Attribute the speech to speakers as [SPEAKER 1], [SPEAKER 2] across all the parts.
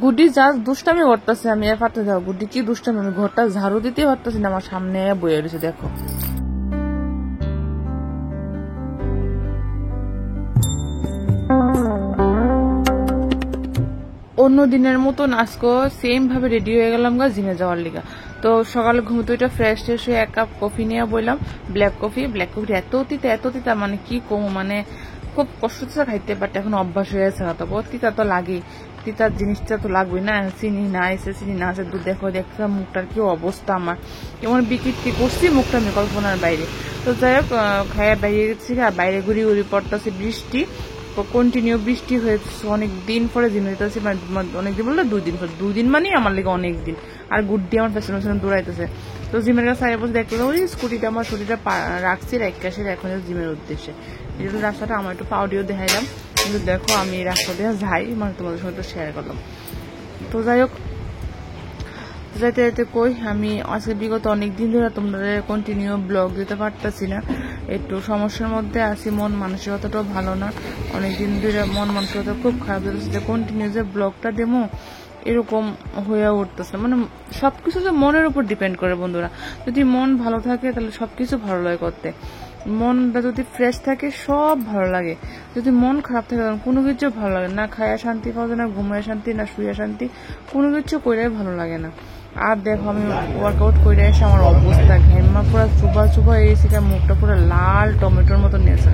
[SPEAKER 1] গুড্ডি যা দুষ্টামি করতেছে আমি আর পারতে যাবো। গুড্ডি কি দুষ্টামি, আমি ঘরটা ঝাড়ু দিতে পারতেছি না, আমার সামনে বয়ে রয়েছে দেখো। অন্য দিনের মতন আজকে সেম ভাবে রেডি হয়ে গেলাম গা জিমে যাওয়ার লিগা। তো সকালে ঘুমতে ওইটা ফ্রেশ ট্রেশ হয়ে 1 কাপ কফি নিয়ে বললাম, ব্ল্যাক কফি এত তিতা মানে কি কম, মানে খুব কষ্ট খাইতে, বাট এখন অভ্যাস হয়ে গেছে না। তো তিতা তো লাগে, তিতার জিনিসটা তো লাগবে না, চিনি না এসে চিনি না আছে দুধ। দেখো দেখতে মুখটার কি অবস্থা, আমার কেমন বিকৃতি করছি মুখটা, আমি কল্পনার বাইরে। তো যাই হোক খাইয়া বাইরে গেছি, আর বাইরে ঘুরি ঘুরি পড়তেছে বৃষ্টি, কন্টিনিউ বৃষ্টি হয়েছে অনেক দিন পরে জিমে যেতেছি, অনেকদিন বললে 2 দিন পরে, 2 দিন মানে আমার লেগে অনেক দিন। আর গুড্ডি আমার পেছনে পেছনে দৌড়াইতেছে। তো জিমের কাছে আগে বসে দেখলাম ওই স্কুটিটা আমার ছুটিটা রাখছি রাইকাশের এখন জিমের উদ্দেশ্যে। এই জন্য রাস্তাটা আমার একটু পাউডিও দেখাইলাম, কিন্তু দেখো আমি এই রাস্তা দিয়ে যাই, মানে তোমাদের সঙ্গে একটু শেয়ার করলাম। তো যাই হোক যাইতে যাইতে কই আমি আজকে বিগত অনেকদিন ধরে তোমাদের কন্টিনিউ ব্লগ দিতে পারতেছি না, একটু সমস্যার মধ্যে আছি, মন মানসিকতাটাও ভালো না, অনেকদিন ধরে মন মানসিকতা খুব খারাপ হচ্ছে, যে কন্টিনিউ যে ব্লগটা দেবো এরকম হয়ে উঠতেছে। মানে সবকিছু যে মনের উপর ডিপেন্ড করে বন্ধুরা, যদি মন ভালো থাকে তাহলে সবকিছু ভালো লাগে করতে, মনটা যদি ফ্রেশ থাকে সব ভালো লাগে, যদি মন খারাপ থাকে কোনো কিছু ভালো লাগে না, খায়া শান্তি পাওয়া যায় না, ঘুমায় শান্তি না, শুয়ে শান্তি, কোনো কিছু করে ভালো লাগে না। আর দেখো আমি ওয়ার্কআউট করে এসে আমার অবস্থা ঘেমা পুরো চুবা চুবা এসে, মুখটা পুরো লাল টমেটোর মতো নিয়েছে,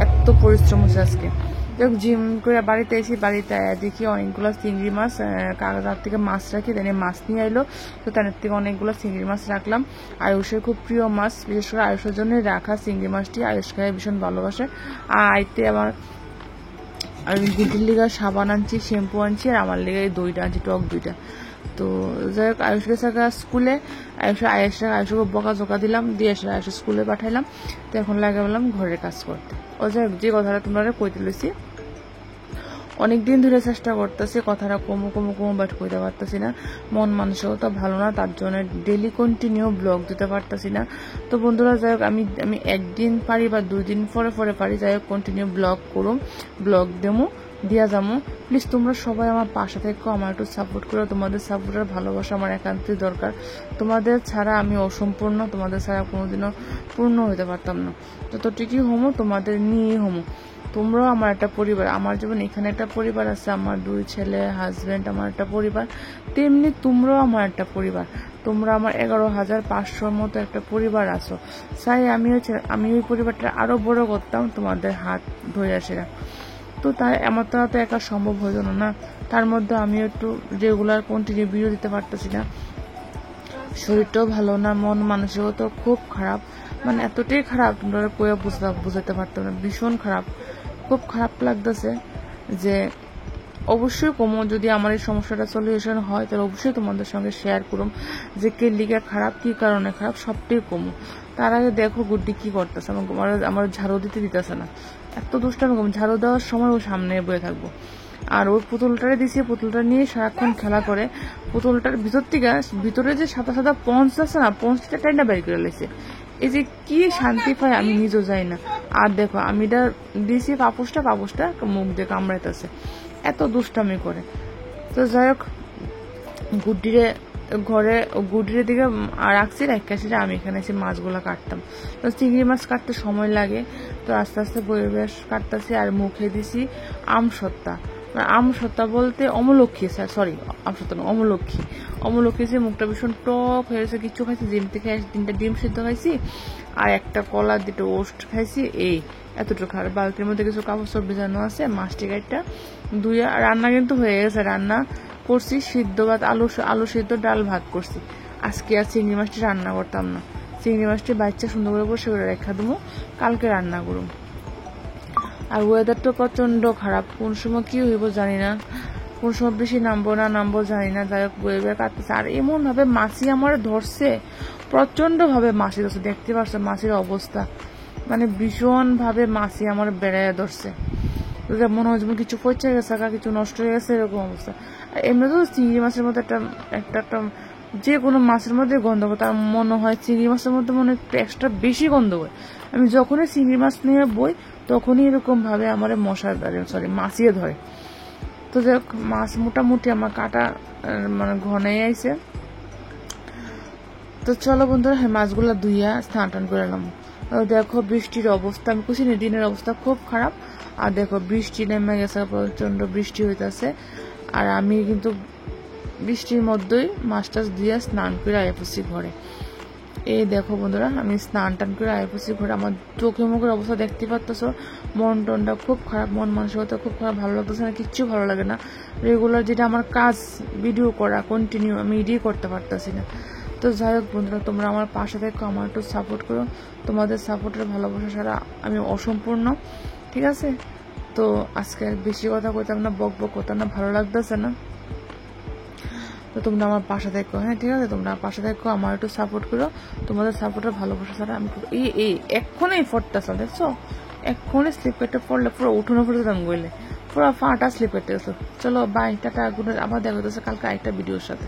[SPEAKER 1] এত পরিশ্রম হচ্ছে আজকে। দেখো জিম করে বাড়িতে এসে, বাড়িতে দেখি অনেকগুলো চিংড়ি মাছ, কাগজার থেকে মাছ রাখি, তাই মাছ নিয়ে এলো, তো তার থেকে অনেকগুলো চিংড়ি মাছ রাখলাম। আয়ুষের খুব প্রিয় মাছ, বিশেষ করে আয়ুষের জন্য রাখা চিংড়ি মাছটি, আয়ুষ খায় ভীষণ ভালোবাসে। আর আইতে আমার গুটির লিগা সাবান আনছি, শ্যাম্পু আনছি, আর আমার লিগা এই দইটা আনছি, টক দইটা। তো যাই হোক আয়ুষ গেছে স্কুলে, আয়ুষকে বকা দিলাম, দিয়ে এসে আয়ুষ স্কুলে পাঠাইলাম। তো এখন লাগালাম ঘরের কাজ করতে। ও যাই হোক যে কথাটা তোমরা কইতে লইছি, অনেকদিন ধরে চেষ্টা করতেছি কথাটা কমো বাট কইতে পারতেছি না, মন মানসিকতা ভালো না, তার জন্য ডেলি কন্টিনিউ ব্লগ দিতে পারতেছি না। তো বন্ধুরা যাই হোক আমি একদিন পারি বা 2 দিন পরে পারি, যাই হোক কন্টিনিউ ব্লগ করুম, ব্লগ দেবো দিয়া যাবো। প্লিজ তোমরা সবাই আমার পাশে থেকো, আমার একটু সাপোর্ট করো, তোমাদের সাপোর্টের ভালোবাসা আমার একান্তই দরকার, তোমাদের ছাড়া আমি অসম্পূর্ণ, তোমাদের ছাড়া কোনোদিনও পূর্ণ হতে পারতাম না, যতটুকুই হমো তোমাদের নিয়েই হমো। তোমরাও আমার একটা পরিবার, আমার যেমন এখানে একটা পরিবার আছে, আমার 2 ছেলে হাজবেন্ড আমার একটা পরিবার, তেমনি তোমরাও আমার একটা পরিবার, তোমরা আমার 11,500 মতো একটা পরিবার আছো। চাই আমি ওই পরিবারটা আরো বড় করতাম, তোমাদের হাত ধরে আসেরা। তো তাই আমার তো একা সম্ভব হইল না, তার মধ্যে আমি একটু রেগুলার কন্টিনিউ ভিডিও দিতে পারতেছি না, শরীরটাও ভালো না, মন মানসিকতাও খুব খারাপ, মানে এতটাই খারাপ তোমরা কয়ে বুঝাতে পারতাম না, ভীষণ খারাপ, খুব খারাপ লাগতেছে। যে অবশ্যই কমো, যদি আমার এই সমস্যাটা সলিউশন হয় তাহলে অবশ্যই তোমাদের সঙ্গে শেয়ার করুম, যে কে লিগা খারাপ, কি কারণে খারাপ, সবটাই কমো। তার আগে দেখো গুড্ডি কি করতেছে, আমার ঝাড়ু দিতেছে না, এত দুষ্টামি কম, ঝাড়ু দেওয়ার সময় ও সামনে বয়ে থাকবো। আর ওই পুতুলটারে দিছি, পুতুলটা নিয়ে সারাক্ষণ খেলা করে, পুতুলটার ভিতরে যে সাদা সাদা পঞ্চ আছে না, পঞ্চটা টাইনা বের করে লেছে, এই যে কি শান্তি পায় আমি নিজেও যাই না। আর দেখো আমি এটা দিছি পাপুসটা মুখ দিয়ে কামড়াইতেছে, এত দুষ্টামি করে। তো যাই হোক গুড্ডির দিকে রাখছি, রাখা আমি এখানে এসে মাছগুলো কাটতাম, তো চিংড়ি মাছ কাটতে সময় লাগে, তো আস্তে আস্তে পরিবেশ কাটতেছি। আর মুখে দিছি আমসত্তা বলতে অমলক্ষী, সরি আমসত্তা না, অমলক্ষী যে মুখটা ভীষণ টক হয়েছে, কিছু খাইছি, জিম থেকে 3টা ডিম সিদ্ধ খাইছি, আর একটা কলা 2টা ওস্ট খাইছি, এই এতটুকু। আর বালতির মধ্যে কিছু কাপড় সব ভিজানো আছে, মাছটি গাইটা রান্না কিন্তু হয়ে গেছে, রান্না করছি সিদ্ধ ভাত, আলু সিদ্ধ, ডাল ভাত করছি। আজকে আর চিংড়ি মাছটি রান্না করতাম না, চিংড়ি মাছটি বাচ্চা সুন্দর করে বসে করে রেখা দেবো, কালকে রান্না করুম। আর ওয়েদারটা প্রচন্ড খারাপ, কোন সময় কি হইব জানি না, কোন সময় বেশি নামবো জানি না। যাই হোক ওয়েদার কাটতেছে, আর এমন ভাবে মাছি আমার ধরছে, প্রচন্ড ভাবে মাছি ধরছে, দেখতে পাচ্ছ মাছির অবস্থা, মানে ভীষণ ভাবে মাছি আমার বেড়াইয়া ধরছে, মনে হয় যেমন কিছু পচে গেছে, কিছু নষ্ট হয়ে গেছে, এরকম অবস্থা। আর এমনি তো চিংড়ি মাছের মধ্যে একটা যে কোনো মাছের মধ্যে গন্ধ হয়, তার মনে হয় চিংড়ি মাছের মধ্যে মনে হয় এক্সট্রা বেশি গন্ধ হয়। আমি যখনই চিংড়ি মাছ নিয়ে বই তখনই এরকম ভাবে আমার মাছিয়ে ধরে। তো দেখ মাছ মোটামুটি আমার কাটা মানে ঘনে আইছে। তো চলো বন্ধুরা মাছগুলো ধুইয়া স্নান টান করে এলাম। দেখো বৃষ্টির অবস্থা, আমি কুছি না, দিনের অবস্থা খুব খারাপ। আর দেখো বৃষ্টি নেমে গেছে, প্রচন্ড বৃষ্টি হইতেছে। আর আমি কিন্তু বৃষ্টির মধ্যেই মাছ টাছ দিয়ে স্নান করে আয়া পড়ছি ঘরে। এই দেখো বন্ধুরা আমি স্নান টান করে আয়া পড়ছি ঘরে। আমার চোখে মুখের অবস্থা দেখতে পাচ্ছ, মন টনটা খুব খারাপ, মন মানসিকতা খুব খারাপ, ভালো লাগতেছে না, কিচ্ছু ভালো লাগে না। রেগুলার যেটা আমার কাজ ভিডিও করা কন্টিনিউ, আমি এডিও করতে পারতেছি না। তো যাই হোক বন্ধুরা, তোমরা আমার পাশে থেকো, আমার একটু সাপোর্ট করো। তোমাদের সাপোর্টের ভালোবাসা ছাড়া আমি অসম্পূর্ণ, ঠিক আছে? তো আজকে বেশি কথা কইতাম না, বক বক করতাম না, ভালো লাগতেছে না। তো তোমরা আমার পাশে থেকো, হ্যাঁ ঠিক আছে? তোমরা পাশে থেকো, আমার একটু সাপোর্ট করো। তোমাদের সাপোর্টের ভালোবাসা ছাড়া আমি এক্ষুনি ফটতেছ, দেখছো? এক্ষুনি স্লিপ কেটে পড়লে পুরো উঠোনো ফুটে দাম গইলে পুরো ফাটা স্লিপ কেটে গেছো। চলো বাই, টাটা, গুড নাইট। আবার দেখা যাচ্ছে কালকে আরেকটা ভিডিওর সাথে।